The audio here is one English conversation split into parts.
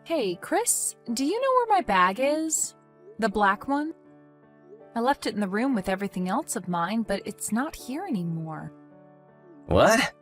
Hey, Chris, do you know where my bag is? The black one? I left it in the room with everything else of mine, but it's not here anymore. What?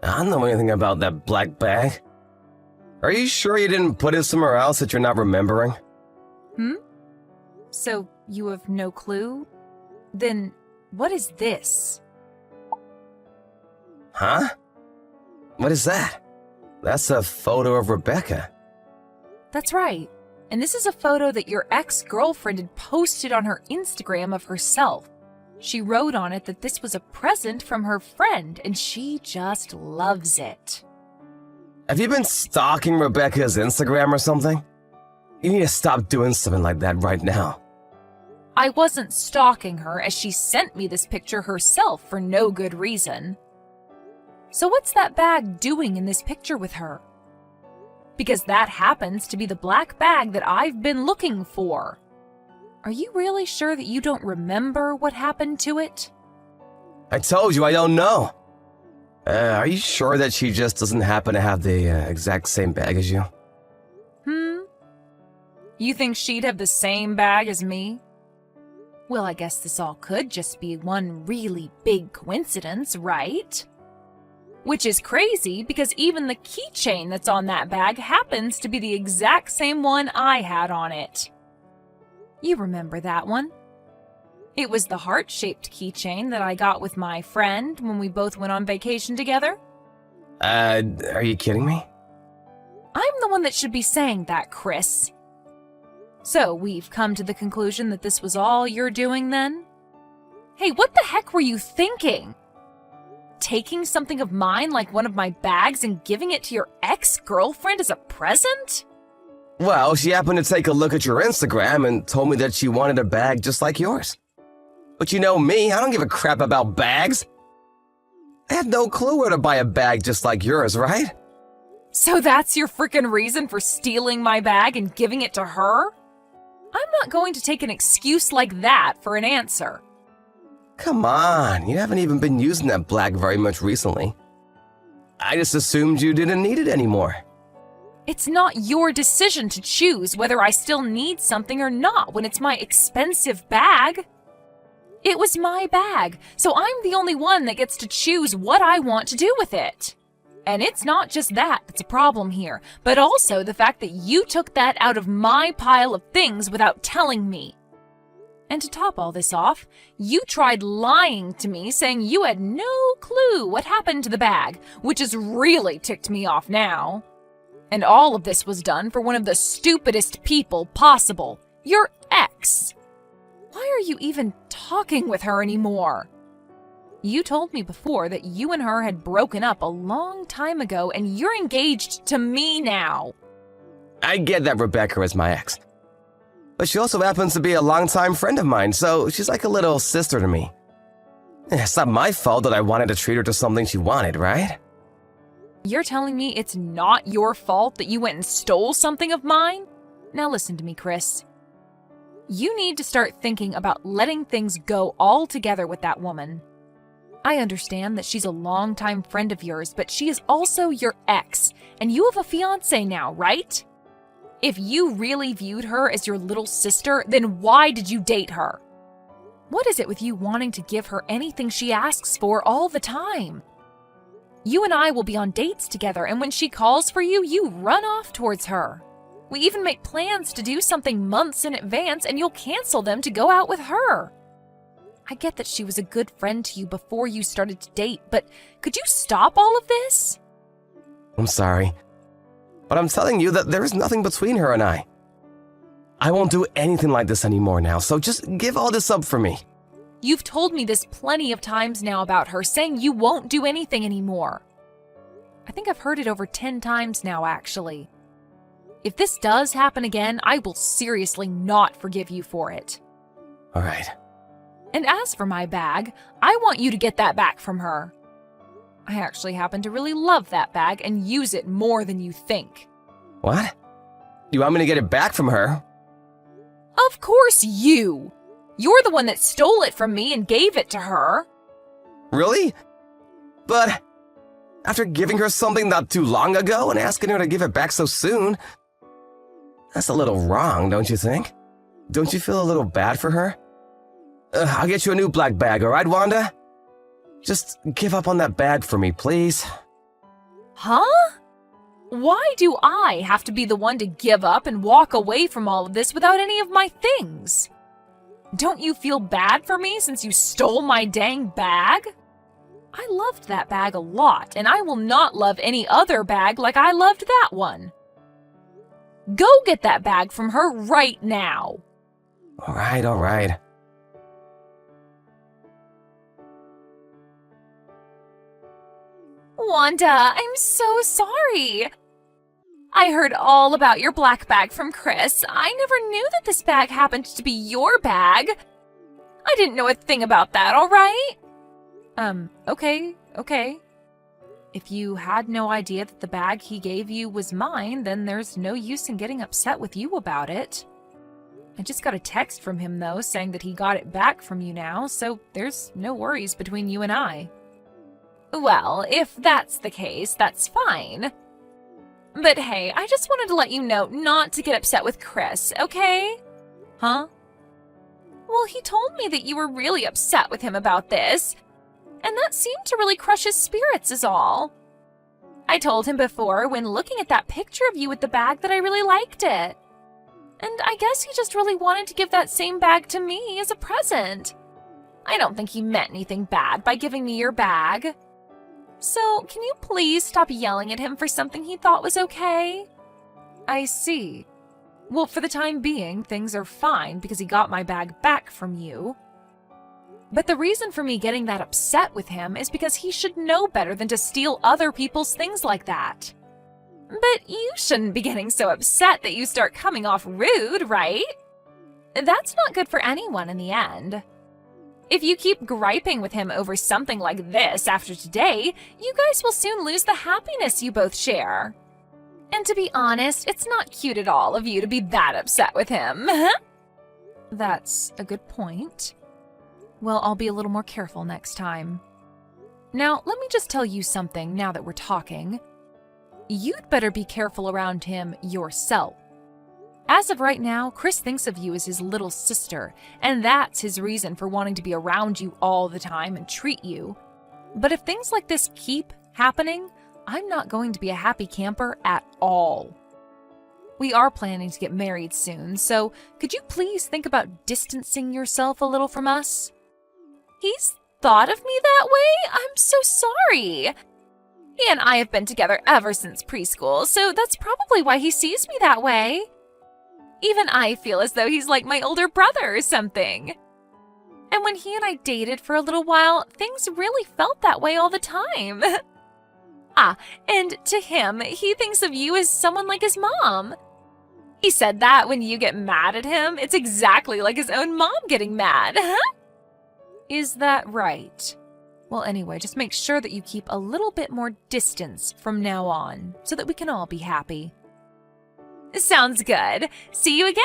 I don't know anything about that black bag. Are you sure you didn't put it somewhere else that you're not remembering? So, you have no clue? Then, what is this? Huh? What is that? That's a photo of Rebecca. That's right. And this is a photo that your ex-girlfriend had posted on her Instagram of herself. She wrote on it that this was a present from her friend, and she just loves it. Have you been stalking Rebecca's Instagram or something? You need to stop doing something like that right now. I wasn't stalking her, as she sent me this picture herself for no good reason. So what's that bag doing in this picture with her? Because that happens to be the black bag that I've been looking for. Are you really sure that you don't remember what happened to it? I told you I don't know. Are you sure that she just doesn't happen to have the exact same bag as you? You think she'd have the same bag as me? Well, I guess this all could just be one really big coincidence, right? Which is crazy because even the keychain that's on that bag happens to be the exact same one I had on it. You remember that one? It was the heart-shaped keychain that I got with my friend when we both went on vacation together. Are you kidding me? I'm the one that should be saying that, Chris. So, we've come to the conclusion that this was all you're doing then? Hey, what the heck were you thinking? Taking something of mine like one of my bags and giving it to your ex-girlfriend as a present? Well, she happened to take a look at your Instagram and told me that she wanted a bag just like yours. But you know me, I don't give a crap about bags. I had no clue where to buy a bag just like yours, right? So that's your frickin' reason for stealing my bag and giving it to her? I'm not going to take an excuse like that for an answer. Come on, you haven't even been using that black very much recently. I just assumed you didn't need it anymore. It's not your decision to choose whether I still need something or not when it's my expensive bag. It was my bag, so I'm the only one that gets to choose what I want to do with it. And it's not just that that's a problem here, but also the fact that you took that out of my pile of things without telling me. And to top all this off, you tried lying to me saying you had no clue what happened to the bag, which has really ticked me off now. And all of this was done for one of the stupidest people possible, your ex. Why are you even talking with her anymore? You told me before that you and her had broken up a long time ago and you're engaged to me now. I get that Rebecca is my ex. But she also happens to be a longtime friend of mine, so she's like a little sister to me. It's not my fault that I wanted to treat her to something she wanted, right? You're telling me it's not your fault that you went and stole something of mine? Now listen to me, Chris. You need to start thinking about letting things go altogether with that woman. I understand that she's a longtime friend of yours, but she is also your ex, and you have a fiancé now, right? If you really viewed her as your little sister, then why did you date her? What is it with you wanting to give her anything she asks for all the time? You and I will be on dates together, and when she calls for you, you run off towards her. We even make plans to do something months in advance, and you'll cancel them to go out with her. I get that she was a good friend to you before you started to date, but could you stop all of this? I'm sorry, but I'm telling you that there is nothing between her and I. I won't do anything like this anymore now, so just give all this up for me. You've told me this plenty of times now about her, saying you won't do anything anymore. I think I've heard it over 10 times now, actually. If this does happen again, I will seriously not forgive you for it. All right. And as for my bag, I want you to get that back from her. I actually happen to really love that bag and use it more than you think. What? You want me to get it back from her? Of course you! You're the one that stole it from me and gave it to her. Really? But after giving her something not too long ago and asking her to give it back so soon, That's a little wrong, don't you think? Don't you feel a little bad for her? I'll get you a new black bag, alright, Wanda? Just give up on that bag for me, please. Huh? Why do I have to be the one to give up and walk away from all of this without any of my things? Don't you feel bad for me since you stole my dang bag? I loved that bag a lot, and I will not love any other bag like I loved that one. Go get that bag from her right now. Alright, alright. Wanda, I'm so sorry. I heard all about your black bag from Chris. I never knew that this bag happened to be your bag. I didn't know a thing about that, all right? Okay. If you had no idea that the bag he gave you was mine, then there's no use in getting upset with you about it. I just got a text from him, though, saying that he got it back from you now, so there's no worries between you and I. Well, if that's the case, that's fine. But hey, I just wanted to let you know not to get upset with Chris, okay? Huh? Well, he told me that you were really upset with him about this, and that seemed to really crush his spirits is all. I told him before, when looking at that picture of you with the bag, that I really liked it. And I guess he just really wanted to give that same bag to me as a present. I don't think he meant anything bad by giving me your bag. So, can you please stop yelling at him for something he thought was okay? I see. Well, for the time being, things are fine because he got my bag back from you. But the reason for me getting that upset with him is because he should know better than to steal other people's things like that. But you shouldn't be getting so upset that you start coming off rude, right? That's not good for anyone in the end. If you keep griping with him over something like this after today, you guys will soon lose the happiness you both share. And to be honest, it's not cute at all of you to be that upset with him. That's a good point. Well, I'll be a little more careful next time. Now, let me just tell you something now that we're talking. You'd better be careful around him yourself. As of right now, Chris thinks of you as his little sister, and that's his reason for wanting to be around you all the time and treat you. But if things like this keep happening, I'm not going to be a happy camper at all. We are planning to get married soon, so could you please think about distancing yourself a little from us? He's thought of me that way? I'm so sorry. He and I have been together ever since preschool, so that's probably why he sees me that way. Even I feel as though he's like my older brother or something. And when he and I dated for a little while, things really felt that way all the time. And to him, he thinks of you as someone like his mom. He said that when you get mad at him, it's exactly like his own mom getting mad. Is that right? Well, anyway, just make sure that you keep a little bit more distance from now on so that we can all be happy. Sounds good. See you again!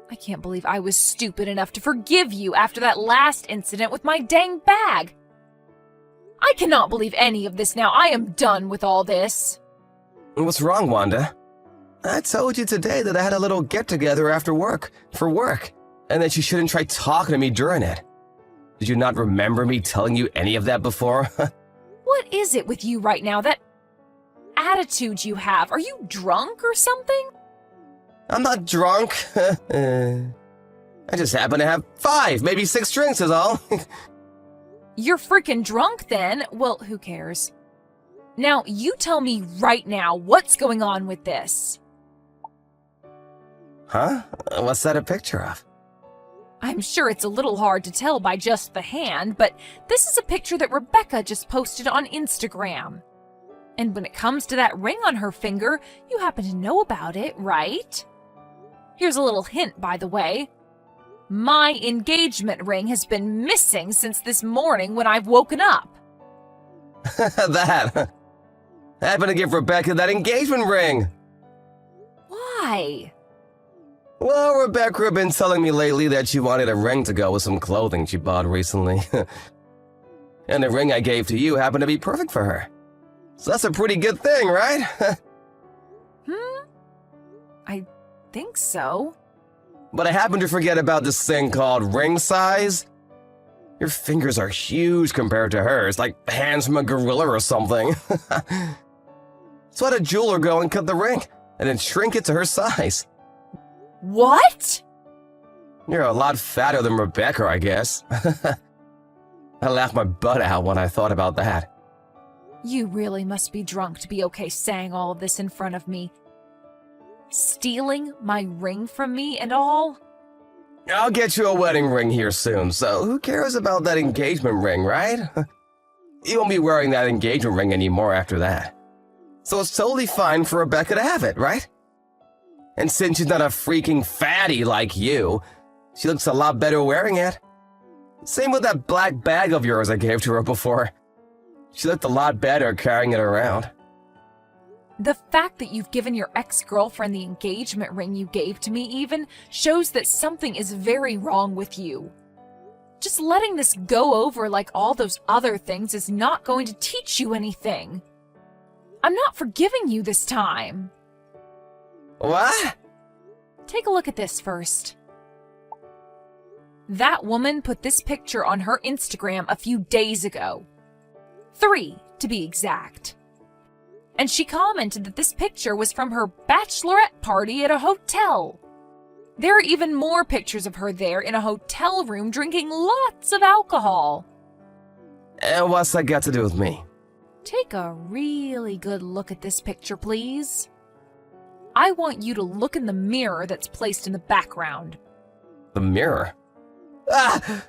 I can't believe I was stupid enough to forgive you after that last incident with my dang bag. I cannot believe any of this now. I am done with all this. What's wrong, Wanda? I told you today that I had a little get-together after work, for work, and that you shouldn't try talking to me during it. Did you not remember me telling you any of that before? What is it with you right now, that attitude you have? Are you drunk or something? I'm not drunk. I just happen to have 5, maybe 6 drinks is all. You're freaking drunk then. Well, who cares? Now, you tell me right now what's going on with this. Huh? What's that a picture of? I'm sure it's a little hard to tell by just the hand, but this is a picture that Rebecca just posted on Instagram. And when it comes to that ring on her finger, you happen to know about it, right? Here's a little hint, by the way. My engagement ring has been missing since this morning when I've woken up. That. I happened to give Rebecca that engagement ring. Why? Well, Rebecca had been telling me lately that she wanted a ring to go with some clothing she bought recently. And the ring I gave to you happened to be perfect for her. So that's a pretty good thing, right? I think so. But I happen to forget about this thing called ring size. Your fingers are huge compared to hers, like hands from a gorilla or something. So I had a jeweler go and cut the ring, and then shrink it to her size. What? You're a lot fatter than Rebecca, I guess. I laughed my butt out when I thought about that. You really must be drunk to be okay saying all of this in front of me. Stealing my ring from me and all? I'll get you a wedding ring here soon, so who cares about that engagement ring, right? You won't be wearing that engagement ring anymore after that. So it's totally fine for Rebecca to have it, right? And since she's not a freaking fatty like you, she looks a lot better wearing it. Same with that black bag of yours I gave to her before. She looked a lot better carrying it around. The fact that you've given your ex-girlfriend the engagement ring you gave to me even shows that something is very wrong with you. Just letting this go over like all those other things is not going to teach you anything. I'm not forgiving you this time. What? Take a look at this first. That woman put this picture on her Instagram a few days ago. 3, to be exact. And she commented that this picture was from her bachelorette party at a hotel. There are even more pictures of her there in a hotel room drinking lots of alcohol. And what's that got to do with me? Take a really good look at this picture, please. I want you to look in the mirror that's placed in the background. The mirror? Ah!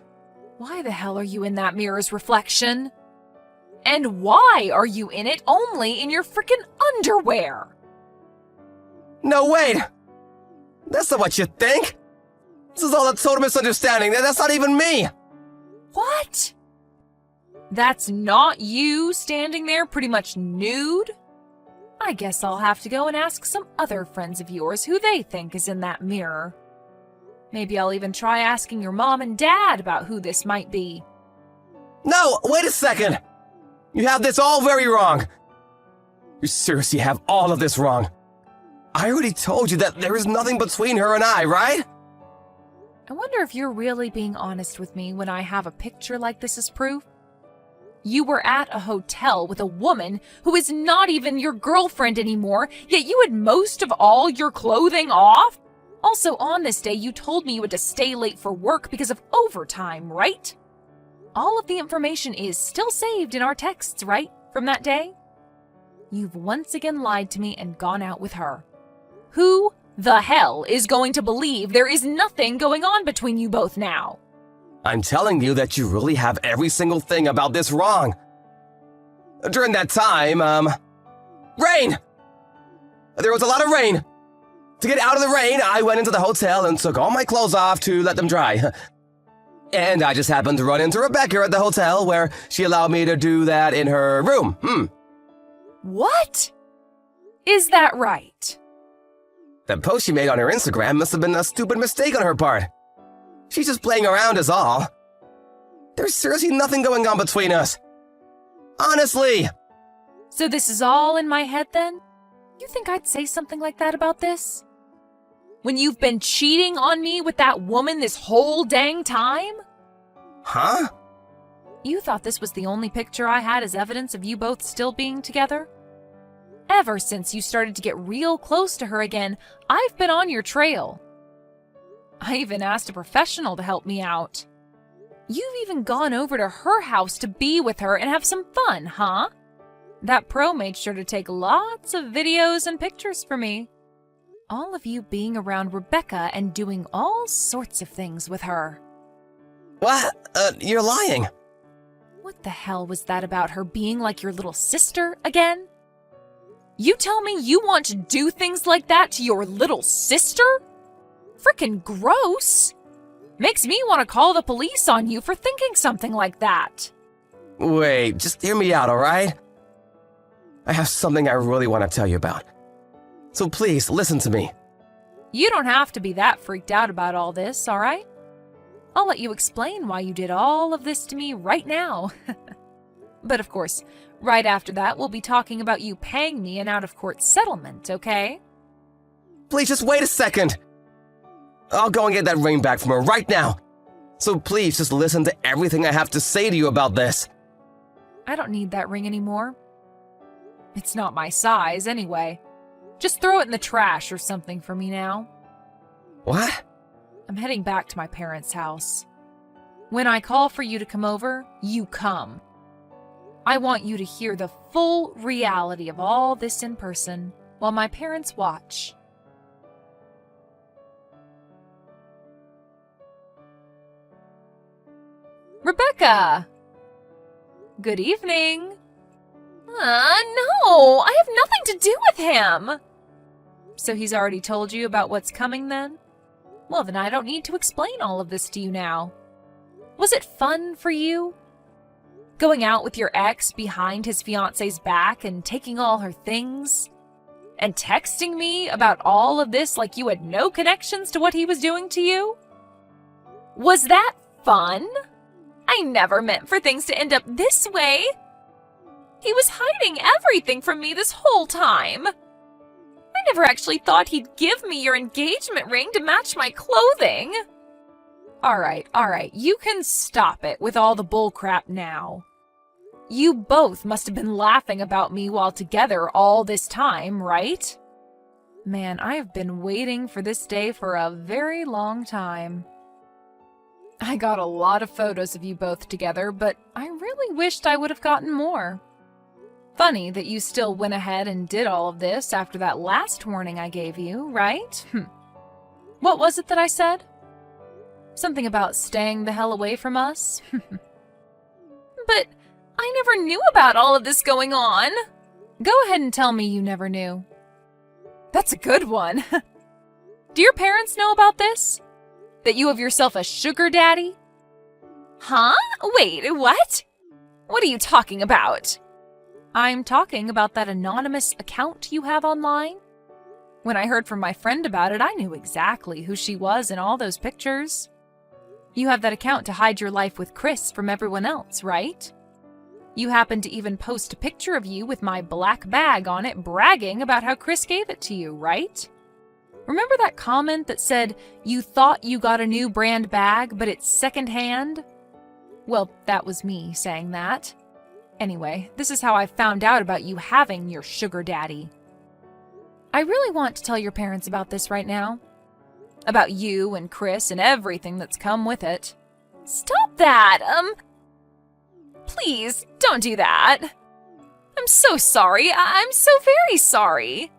Why the hell are you in that mirror's reflection? And why are you in it only in your frickin' underwear? No, wait! That's not what you think! This is all a total misunderstanding. That's not even me! What? That's not you standing there pretty much nude? I guess I'll have to go and ask some other friends of yours who they think is in that mirror. Maybe I'll even try asking your mom and dad about who this might be. No, wait a second! You have this all very wrong. You seriously have all of this wrong. I already told you that there is nothing between her and I, right? I wonder if you're really being honest with me when I have a picture like this as proof. You were at a hotel with a woman who is not even your girlfriend anymore, yet you had most of all your clothing off? Also, on this day, you told me you had to stay late for work because of overtime, right? All of the information is still saved in our texts, right, from that day? You've once again lied to me and gone out with her. Who the hell is going to believe there is nothing going on between you both now? I'm telling you that you really have every single thing about this wrong. During that time, rain! There was a lot of rain. To get out of the rain, I went into the hotel and took all my clothes off to let them dry. And I just happened to run into Rebecca at the hotel where she allowed me to do that in her room. What? Is that right? That post she made on her Instagram must have been a stupid mistake on her part. She's just playing around is all. There's seriously nothing going on between us. Honestly. So this is all in my head then? You think I'd say something like that about this? When you've been cheating on me with that woman this whole dang time? Huh? You thought this was the only picture I had as evidence of you both still being together? Ever since you started to get real close to her again, I've been on your trail. I even asked a professional to help me out. You've even gone over to her house to be with her and have some fun, huh? That pro made sure to take lots of videos and pictures for me. All of you being around Rebecca and doing all sorts of things with her. What? You're lying. What the hell was that about her being like your little sister again? You tell me you want to do things like that to your little sister? Frickin' gross. Makes me want to call the police on you for thinking something like that. Wait, just hear me out, alright? I have something I really want to tell you about. So please, listen to me. You don't have to be that freaked out about all this, alright? I'll let you explain why you did all of this to me right now. But of course, right after that, we'll be talking about you paying me an out-of-court settlement, okay? Please just wait a second. I'll go and get that ring back from her right now. So please just listen to everything I have to say to you about this. I don't need that ring anymore. It's not my size, anyway. Just throw it in the trash or something for me now. What? I'm heading back to my parents' house. When I call for you to come over, you come. I want you to hear the full reality of all this in person while my parents watch. Rebecca! Good evening. No, I have nothing to do with him. So he's already told you about what's coming then? Well, then I don't need to explain all of this to you now. Was it fun for you? Going out with your ex behind his fiance's back and taking all her things? And texting me about all of this like you had no connections to what he was doing to you? Was that fun? I never meant for things to end up this way. He was hiding everything from me this whole time. I never actually thought he'd give me your engagement ring to match my clothing. All right, you can stop it with all the bullcrap now. You both must have been laughing about me while together all this time, right? Man, I have been waiting for this day for a very long time. I got a lot of photos of you both together, but I really wished I would have gotten more. Funny that you still went ahead and did all of this after that last warning I gave you, right? What was it that I said? Something about staying the hell away from us? But I never knew about all of this going on. Go ahead and tell me you never knew. That's a good one. Do your parents know about this? That you have yourself a sugar daddy? Huh? Wait, what? What are you talking about? I'm talking about that anonymous account you have online. When I heard from my friend about it, I knew exactly who she was in all those pictures. You have that account to hide your life with Chris from everyone else, right? You happened to even post a picture of you with my black bag on it, bragging about how Chris gave it to you, right? Remember that comment that said you thought you got a new brand bag, but it's secondhand? Well, that was me saying that. Anyway, this is how I found out about you having your sugar daddy. I really want to tell your parents about this right now. About you and Chris and everything that's come with it. Stop that! Please, don't do that. I'm so sorry. I'm so very sorry.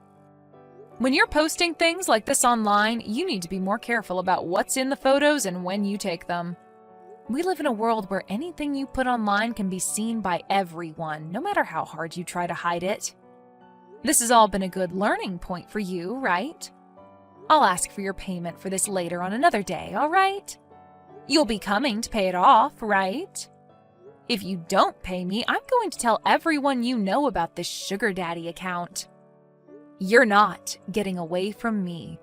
When you're posting things like this online, you need to be more careful about what's in the photos and when you take them. We live in a world where anything you put online can be seen by everyone, no matter how hard you try to hide it. This has all been a good learning point for you, right? I'll ask for your payment for this later on another day, all right? You'll be coming to pay it off, right? If you don't pay me, I'm going to tell everyone you know about this sugar daddy account. You're not getting away from me.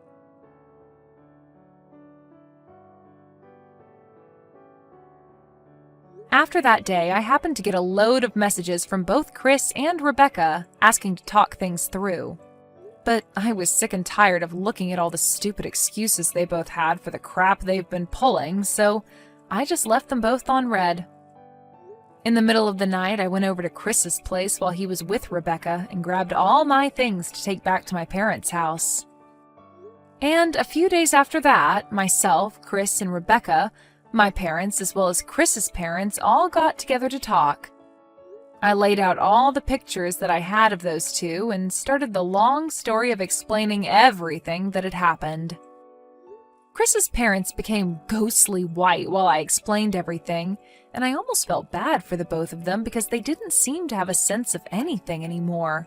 After that day, I happened to get a load of messages from both Chris and Rebecca asking to talk things through. But I was sick and tired of looking at all the stupid excuses they both had for the crap they've been pulling, so I just left them both on red. In the middle of the night, I went over to Chris's place while he was with Rebecca and grabbed all my things to take back to my parents' house. And a few days after that, myself, Chris, and Rebecca, my parents as well as Chris's parents, all got together to talk. I laid out all the pictures that I had of those two and started the long story of explaining everything that had happened. Chris's parents became ghostly white while I explained everything, and I almost felt bad for the both of them because they didn't seem to have a sense of anything anymore.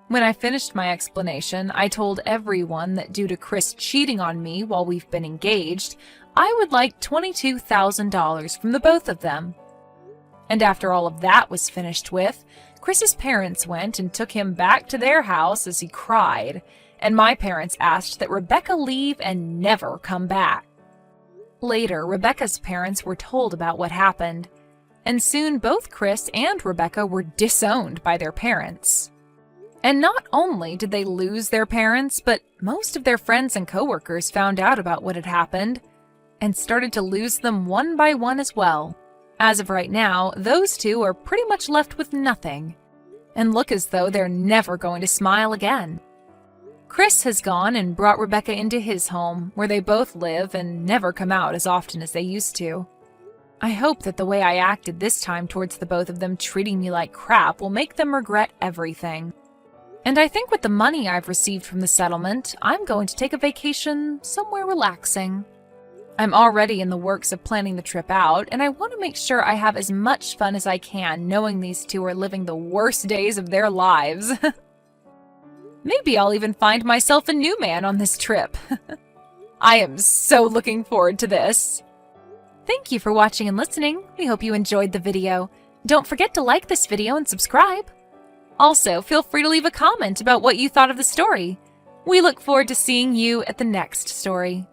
When I finished my explanation, I told everyone that due to Chris cheating on me while we've been engaged, I would like $22,000 from the both of them. And after all of that was finished with, Chris's parents went and took him back to their house as he cried, and my parents asked that Rebecca leave and never come back. Later, Rebecca's parents were told about what happened, and soon both Chris and Rebecca were disowned by their parents. And not only did they lose their parents, but most of their friends and coworkers found out about what had happened and started to lose them one by one as well. As of right now, those two are pretty much left with nothing and look as though they're never going to smile again. Chris has gone and brought Rebecca into his home, where they both live and never come out as often as they used to. I hope that the way I acted this time towards the both of them treating me like crap will make them regret everything. And I think with the money I've received from the settlement, I'm going to take a vacation somewhere relaxing. I'm already in the works of planning the trip out, and I want to make sure I have as much fun as I can knowing these two are living the worst days of their lives. Maybe I'll even find myself a new man on this trip. I am so looking forward to this. Thank you for watching and listening. We hope you enjoyed the video. Don't forget to like this video and subscribe. Also, feel free to leave a comment about what you thought of the story. We look forward to seeing you at the next story.